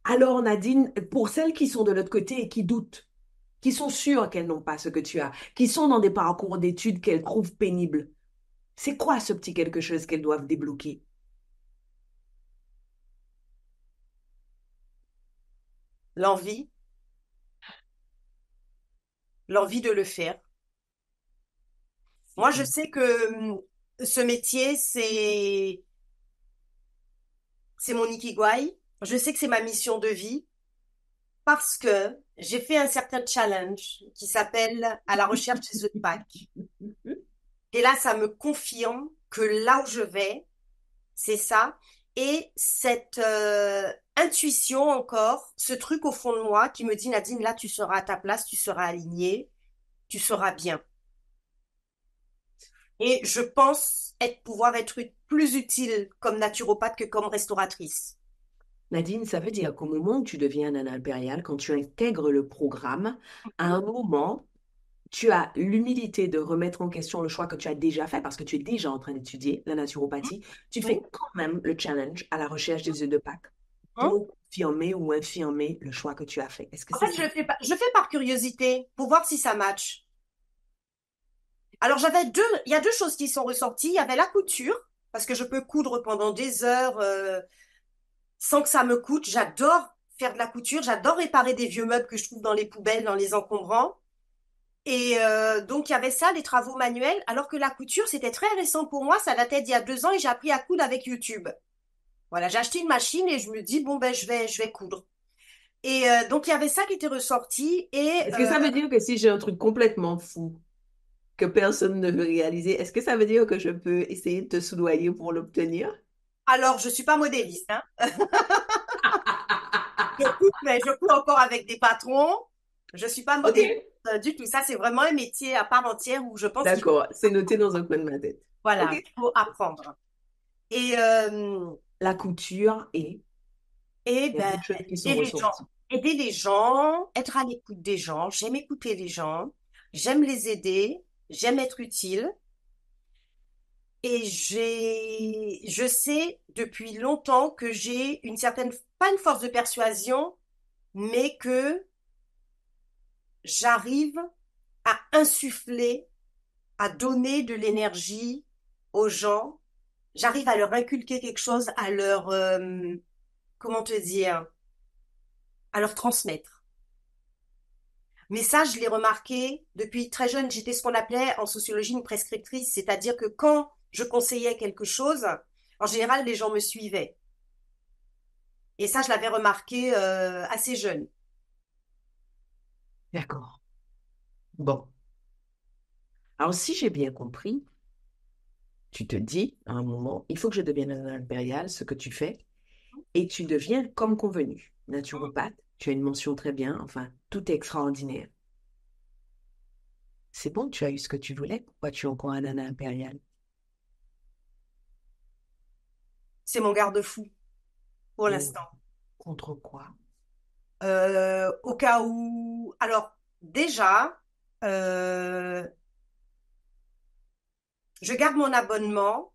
alors, Nadine, pour celles qui sont de l'autre côté et qui doutent, qui sont sûres qu'elles n'ont pas ce que tu as, qui sont dans des parcours d'études qu'elles trouvent pénibles, c'est quoi ce petit quelque chose qu'elles doivent débloquer? L'envie, l'envie de le faire. Moi, je sais que ce métier, c'est mon ikigai. Je sais que c'est ma mission de vie parce que j'ai fait un certain challenge qui s'appelle À la recherche des œufs de Pâques. Et là, ça me confirme que là où je vais, c'est ça. Et cette intuition encore, ce truc au fond de moi qui me dit, Nadine, là, tu seras à ta place, tu seras alignée, tu seras bien. Et je pense pouvoir être plus utile comme naturopathe que comme restauratrice. Nadine, ça veut dire qu'au moment où tu deviens nana impériale, quand tu intègres le programme, à un moment, tu as l'humilité de remettre en question le choix que tu as déjà fait parce que tu es déjà en train d'étudier la naturopathie. Tu Mhm. fais quand même le challenge à la recherche des œufs de Pâques Hein. pour confirmer ou infirmer le choix que tu as fait. Est-ce que En c'est fait, ça? je fais par curiosité pour voir si ça match. Alors, il y a deux choses qui sont ressorties. Il y avait la couture, parce que je peux coudre pendant des heures sans que ça me coûte. J'adore faire de la couture. J'adore réparer des vieux meubles que je trouve dans les poubelles, dans les encombrants. Et donc, il y avait ça, les travaux manuels, alors que la couture, c'était très récent pour moi. Ça datait d'il y a 2 ans et j'ai appris à coudre avec YouTube. Voilà, j'ai acheté une machine et je me dis, bon, ben, je vais coudre. Et donc, il y avait ça qui était ressorti. Et Est-ce que ça veut dire que si j'ai un truc complètement fou que personne ne veut réaliser, est-ce que ça veut dire que je peux essayer de te soudoyer pour l'obtenir? alors, je suis pas modéliste, hein. Je coupe, mais je coupe encore avec des patrons. Je suis pas Ok. modéliste du tout. Ça, c'est vraiment un métier à part entière où je pense qu'il faut, D'accord, c'est noté dans un coin de ma tête. voilà, Ok. qu'il faut apprendre. Et, La couture et il y a ben, d'autres choses qui sont aider les gens. ressorties. Aider les gens, être à l'écoute des gens. J'aime écouter les gens. J'aime les aider. J'aime être utile. Et je sais depuis longtemps que j'ai une certaine, pas une force de persuasion, mais que j'arrive à insuffler, à donner de l'énergie aux gens. J'arrive à leur inculquer quelque chose, à leur, comment te dire, à leur transmettre. Mais ça, je l'ai remarqué depuis très jeune. J'étais ce qu'on appelait en sociologie une prescriptrice, c'est-à-dire que quand je conseillais quelque chose, en général, les gens me suivaient. Et ça, je l'avais remarqué assez jeune. D'accord. Bon. Alors, si j'ai bien compris, tu te dis à un moment, il faut que je devienne un impérial, ce que tu fais, et tu deviens comme convenu. Naturopathe, tu as une mention très bien, enfin, tout est extraordinaire. C'est bon, tu as eu ce que tu voulais. Pourquoi tu es encore un nana impérial? C'est mon garde-fou pour Oh, l'instant. contre quoi? Au cas où. Alors, déjà, euh, je garde mon abonnement.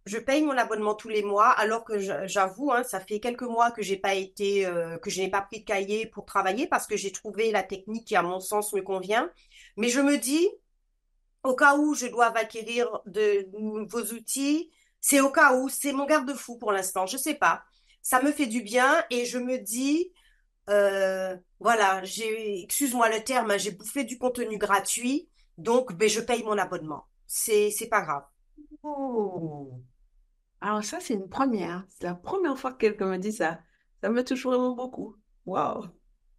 Je paye mon abonnement tous les mois, alors que j'avoue, hein, ça fait quelques mois que j'ai pas été, que je n'ai pas pris de cahier pour travailler parce que j'ai trouvé la technique qui, à mon sens, me convient. Mais je me dis, au cas où je dois acquérir de nouveaux outils, c'est au cas où, c'est mon garde-fou pour l'instant. Je sais pas. ça me fait du bien et je me dis, voilà, excuse-moi le terme, hein, j'ai bouffé du contenu gratuit, donc ben, je paye mon abonnement. C'est pas grave. Oh. Alors ça, c'est une première. C'est la première fois que quelqu'un me dit ça. Ça me touche vraiment beaucoup. Waouh.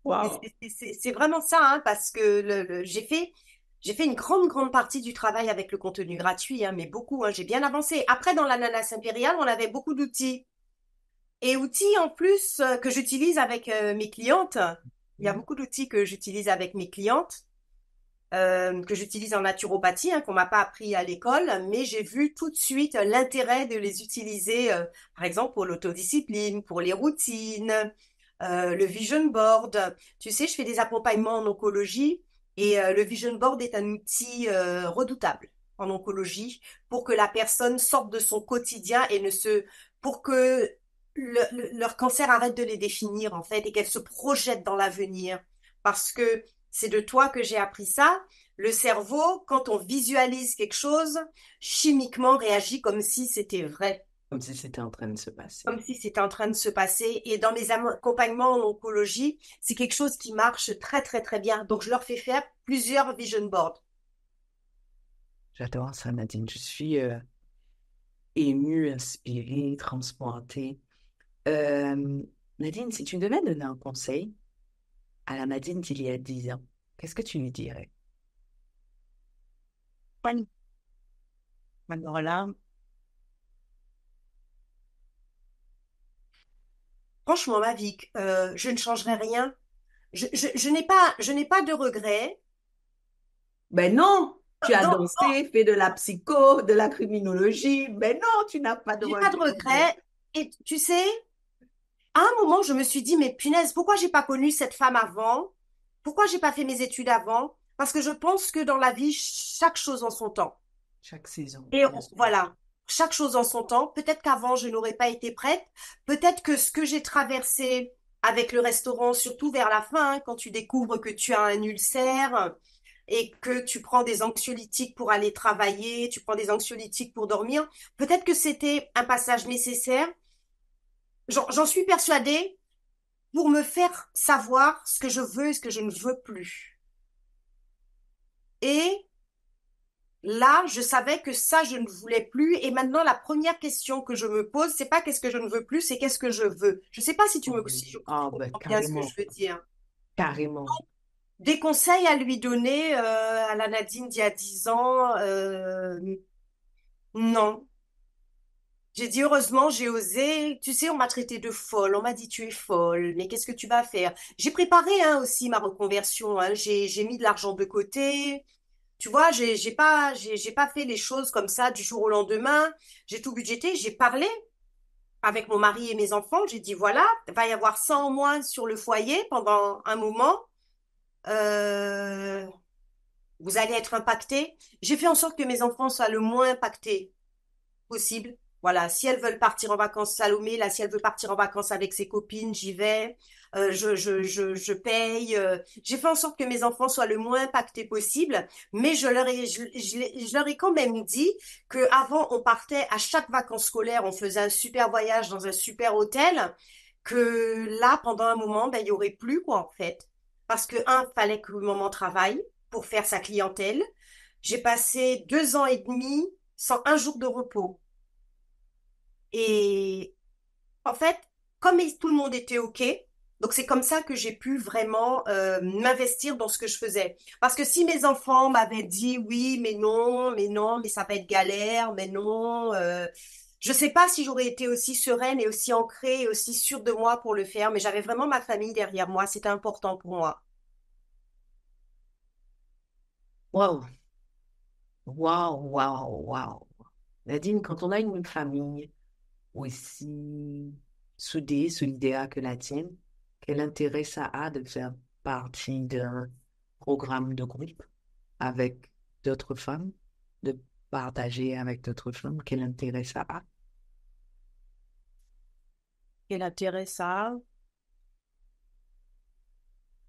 Waouh. C'est vraiment ça, hein, parce que j'ai fait une grande partie du travail avec le contenu gratuit, hein, mais beaucoup, hein, j'ai bien avancé. Après, dans l'ananas impérial, on avait beaucoup d'outils. Et outils en plus que j'utilise avec mes clientes. Il y a beaucoup d'outils que j'utilise avec mes clientes, que j'utilise en naturopathie, hein, qu'on m'a pas appris à l'école, mais j'ai vu tout de suite l'intérêt de les utiliser, par exemple pour l'autodiscipline, pour les routines, le vision board. Tu sais, je fais des accompagnements en oncologie et le vision board est un outil redoutable en oncologie pour que la personne sorte de son quotidien et ne se, pour que leur cancer arrête de les définir en fait et qu'elle se projette dans l'avenir. Parce que c'est de toi que j'ai appris ça. Le cerveau, quand on visualise quelque chose, chimiquement réagit comme si c'était vrai, Comme si c'était en train de se passer. comme si c'était en train de se passer. Et dans mes accompagnements en oncologie, c'est quelque chose qui marche très bien. Donc, je leur fais faire plusieurs vision boards. J'adore ça, Nadine. Je suis émue, inspirée, transportée. Euh, Nadine, si tu devais donner un conseil à la Nadine d'il y a 10 ans, qu'est-ce que tu lui dirais? Ouais. Alors là, Franchement, ma vie, je ne changerai rien. Je n'ai pas de regrets. Ben non, tu as Non, dansé, fait de la psycho, de la criminologie. Ben non, tu n'as pas de j'ai pas de regret. regrets. Et tu sais, à un moment, je me suis dit, mais punaise, pourquoi j'ai pas connu cette femme avant? Pourquoi j'ai pas fait mes études avant? Parce que je pense que dans la vie, chaque chose en son temps. Chaque saison, Et bien sûr. voilà, chaque chose en son temps. Peut-être qu'avant, je n'aurais pas été prête. Peut-être que ce que j'ai traversé avec le restaurant, surtout vers la fin, hein, quand tu découvres que tu as un ulcère et que tu prends des anxiolytiques pour aller travailler, tu prends des anxiolytiques pour dormir, peut-être que c'était un passage nécessaire. J'en suis persuadée pour me faire savoir ce que je veux et ce que je ne veux plus. Et là, je savais que ça, je ne voulais plus. Et maintenant, la première question que je me pose, c'est pas qu'est-ce que je ne veux plus, c'est qu'est-ce que je veux. Je sais pas si Oui. si tu Ah, ben comprends bien ce que je carrément, veux dire. carrément. Des conseils à lui donner à la Nadine d'il y a 10 ans, non. J'ai dit heureusement, j'ai osé. Tu sais, on m'a traité de folle. On m'a dit tu es folle. Mais qu'est-ce que tu vas faire? J'ai préparé hein, aussi ma reconversion. Hein. J'ai mis de l'argent de côté. Tu vois, j'ai pas fait les choses comme ça du jour au lendemain. J'ai tout budgété. J'ai parlé avec mon mari et mes enfants. J'ai dit voilà, il va y avoir 100 en moins sur le foyer pendant un moment. Euh, vous allez être impactés. J'ai fait en sorte que mes enfants soient le moins impactés possible. Voilà, si elles veulent partir en vacances, Salomé, là, si elle veut partir en vacances avec ses copines, j'y vais. Je paye. J'ai fait en sorte que mes enfants soient le moins impactés possible, mais je leur ai quand même dit que avant on partait à chaque vacances scolaires, on faisait un super voyage dans un super hôtel, que là, pendant un moment, ben, il y aurait plus, quoi, en fait. Parce que, un, fallait que maman travaille pour faire sa clientèle. J'ai passé 2 ans et demi sans un jour de repos. Et en fait, comme tout le monde était OK, donc c'est comme ça que j'ai pu vraiment m'investir dans ce que je faisais. Parce que si mes enfants m'avaient dit oui, mais non, mais ça va être galère, mais non, je sais pas si j'aurais été aussi sereine et aussi ancrée et aussi sûre de moi pour le faire, mais j'avais vraiment ma famille derrière moi, c'était important pour moi. Waouh, waouh, waouh, waouh. Nadine, quand on a une famille aussi soudée, solidaire que la tienne, quel intérêt ça a de faire partie d'un programme de groupe avec d'autres femmes, de partager avec d'autres femmes? Quel intérêt ça a? Quel intérêt ça a?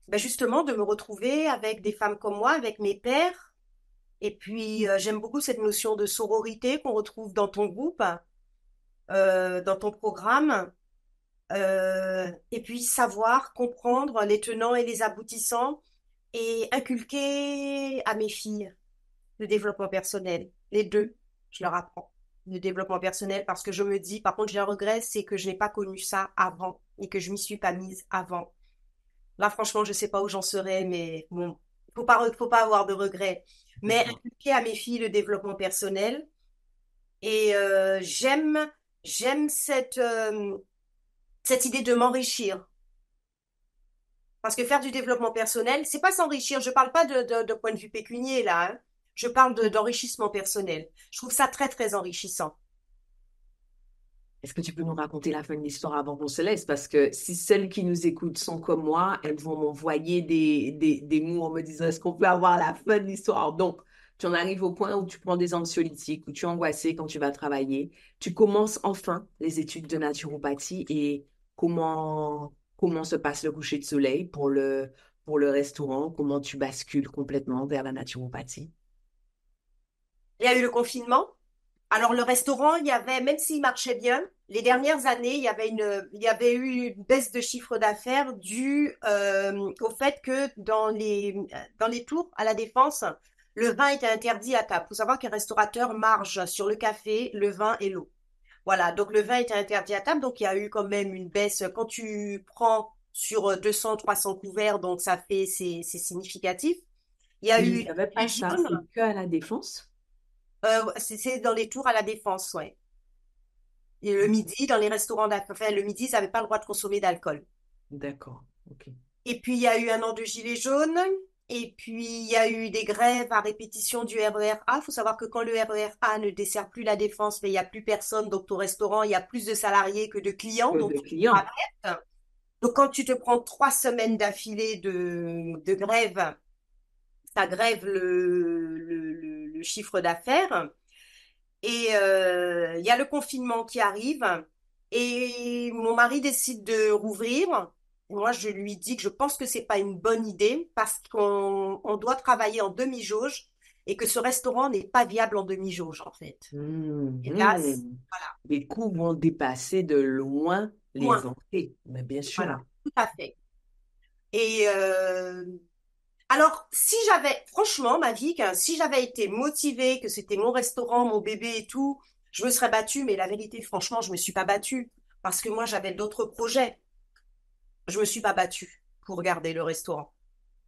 Ben justement, de me retrouver avec des femmes comme moi, avec mes pères. Et puis, j'aime beaucoup cette notion de sororité qu'on retrouve dans ton groupe, dans ton programme. Et puis savoir, comprendre les tenants et les aboutissants et inculquer à mes filles le développement personnel. Les deux, je leur apprends le développement personnel parce que je me dis, par contre, j'ai un regret, c'est que je n'ai pas connu ça avant et que je m'y suis pas mise avant. Là, franchement, je sais pas où j'en serais, mais bon, faut pas avoir de regrets. Mais D'accord. inculquer à mes filles le développement personnel et j'aime cette idée de m'enrichir. Parce que faire du développement personnel, c'est pas s'enrichir. Je parle pas de point de vue pécunier là, hein. Je parle d'enrichissement personnel. Je trouve ça très, très enrichissant. Est-ce que tu peux nous raconter la fin de l'histoire avant qu'on se laisse? Parce que si celles qui nous écoutent sont comme moi, elles vont m'envoyer des mots en me disant, est-ce qu'on peut avoir la fin de l'histoire? Donc, tu en arrives au point où tu prends des anxiolytiques, où tu es angoissé quand tu vas travailler. Tu commences enfin les études de naturopathie et comment se passe le coucher de soleil pour le restaurant? Comment tu bascules complètement vers la naturopathie? Il y a eu le confinement. Alors le restaurant, il y avait, même s'il marchait bien, les dernières années, il y avait eu une baisse de chiffre d'affaires due au fait que dans les tours à la Défense, le vin était interdit à table. Il faut savoir qu'un restaurateur marge sur le café, le vin et l'eau. Voilà, donc le vin était interdit à table, donc il y a eu quand même une baisse. Quand tu prends sur 200, 300 couverts, donc c'est significatif. Il y a Mais je ne eu savais les pas ça, jaunes, c'est que à la Défense. c'est dans les tours à la Défense, ouais. Et le midi, dans les restaurants d'alcool, enfin, le midi, ils n'avaient pas le droit de consommer d'alcool. D'accord, ok. Et puis, il y a eu un an de gilets jaunes. Et puis, il y a eu des grèves à répétition du RER A. Il faut savoir que quand le RER A ne dessert plus la Défense, mais il n'y a plus personne, donc ton restaurant, il y a plus de salariés que de clients, donc De tu clients. arrêtes. Donc, quand tu te prends 3 semaines d'affilée de grève, ça grève le chiffre d'affaires. Et il y a le confinement qui arrive et mon mari décide de rouvrir. Moi, je lui dis que je pense que c'est pas une bonne idée parce qu'on doit travailler en demi-jauge et que ce restaurant n'est pas viable en demi-jauge, en fait. Et là, Mhm. voilà, Les coûts vont dépasser de loin les moins. entrées, mais bien Voilà, sûr. tout à fait. Et alors, si j'avais, franchement, ma vie, si j'avais été motivée, que c'était mon restaurant, mon bébé et tout, je me serais battue. Mais la vérité, franchement, je me suis pas battue parce que moi, j'avais d'autres projets. Je me suis pas battue pour garder le restaurant.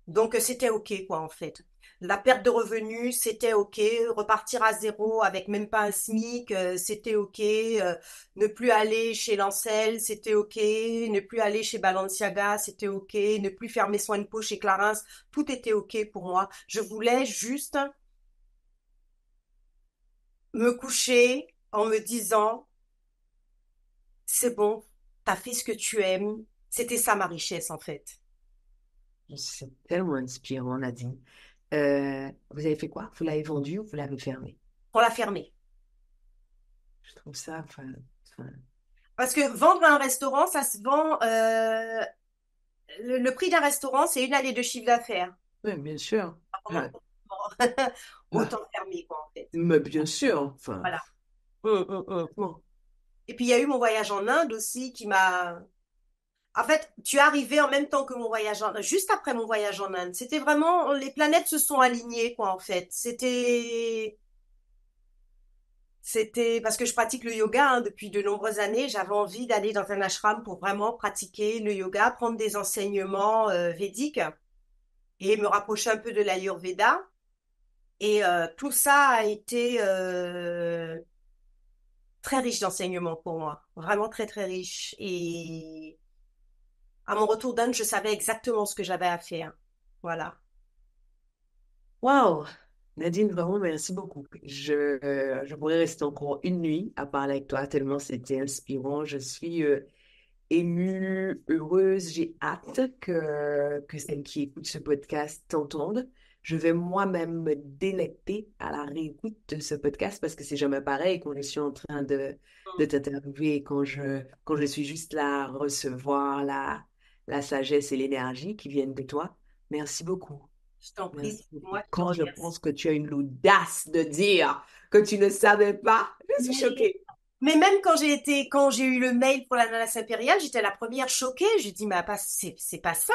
Donc, c'était OK, quoi, en fait. La perte de revenus, c'était OK. Repartir à zéro avec même pas un SMIC, c'était OK. Ne plus aller chez Lancel, c'était OK. Ne plus aller chez Balenciaga, c'était OK. Ne plus faire mes soins de peau chez Clarins, tout était OK pour moi. Je voulais juste me coucher en me disant, c'est bon, t'as fait ce que tu aimes. C'était ça ma richesse, en fait. C'est tellement inspirant, Nadine. Vous avez fait quoi? Vous l'avez vendu ou vous l'avez fermé? On l'a fermé. Je trouve ça, enfin, Parce que vendre un restaurant, ça se vend. Le prix d'un restaurant, c'est une année de chiffre d'affaires. oui, bien sûr. Ah, Autant ah, fermer, quoi, en fait. mais bien sûr, enfin. Voilà. Bon. Et puis, il y a eu mon voyage en Inde aussi qui m'a. En fait, tu es arrivé en même temps que mon voyage en Inde, juste après mon voyage en Inde. C'était vraiment. Les planètes se sont alignées, quoi, en fait. C'était parce que je pratique le yoga hein, depuis de nombreuses années. J'avais envie d'aller dans un ashram pour vraiment pratiquer le yoga, prendre des enseignements védiques et me rapprocher un peu de l'Ayurveda. Et tout ça a été très riche d'enseignements pour moi, vraiment très très riche. Et à mon retour d'Inde, je savais exactement ce que j'avais à faire. Voilà. Waouh! Nadine, vraiment, merci beaucoup. Je pourrais rester encore une nuit à parler avec toi tellement c'était inspirant. Je suis émue, heureuse. J'ai hâte que celles qui écoutent ce podcast t'entendent. Je vais moi-même me délecter à la réécoute de ce podcast parce que c'est jamais pareil quand je suis en train de t'interviewer et quand je suis juste là à recevoir la sagesse et l'énergie qui viennent de toi. Merci beaucoup. Je t'en prie, Merci c'est beaucoup. moi qui te Quand je remercie. pense que tu as eu l'audace de dire que tu ne savais pas, je suis Oui, choquée. Mais même quand j'ai eu le mail pour l'ananas impérial, j'étais la première choquée. J'ai dit, mais c'est pas ça.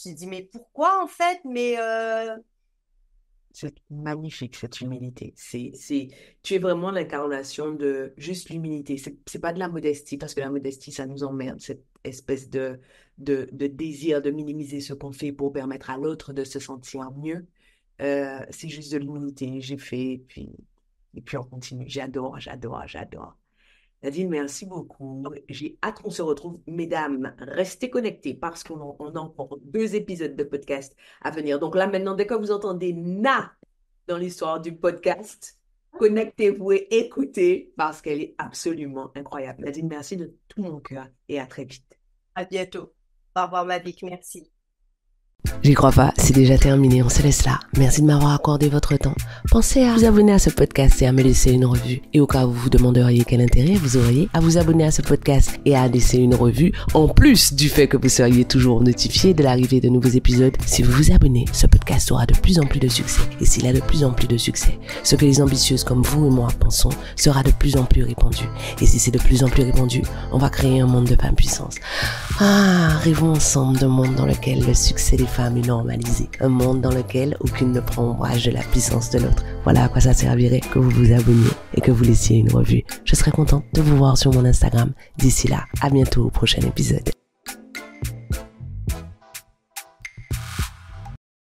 J'ai dit, mais pourquoi en fait? C'est magnifique, cette humilité. Tu es vraiment l'incarnation de juste l'humilité. C'est pas de la modestie, parce que la modestie, ça nous emmerde, cette espèce de désir de minimiser ce qu'on fait pour permettre à l'autre de se sentir mieux. C'est juste de l'humilité. J'ai fait, et puis on continue. J'adore, j'adore, j'adore. Nadine, merci beaucoup. J'ai hâte qu'on se retrouve. Mesdames, restez connectées parce on a encore 2 épisodes de podcast à venir. Donc là, maintenant, dès que vous entendez Na dans l'histoire du podcast, connectez-vous et écoutez parce qu'elle est absolument incroyable. Nadine, merci de tout mon cœur et à très vite. À bientôt. Au revoir, Mavic. Merci. J'y crois pas, c'est déjà terminé, on se laisse là. Merci de m'avoir accordé votre temps. Pensez à vous abonner à ce podcast et à me laisser une revue. Et au cas où vous vous demanderiez quel intérêt vous auriez à vous abonner à ce podcast et à laisser une revue, en plus du fait que vous seriez toujours notifié de l'arrivée de nouveaux épisodes, si vous vous abonnez, ce podcast aura de plus en plus de succès. Et s'il a de plus en plus de succès, ce que les ambitieuses comme vous et moi pensons sera de plus en plus répandu. Et si c'est de plus en plus répandu, on va créer un monde de femmes puissantes. Ah, rêvons ensemble d'un monde dans lequel le succès des femmes est normalisé. Un monde dans lequel aucune ne prend ombrage de la puissance de l'autre. Voilà à quoi ça servirait que vous vous abonniez et que vous laissiez une revue. Je serai contente de vous voir sur mon Instagram. D'ici là, à bientôt au prochain épisode.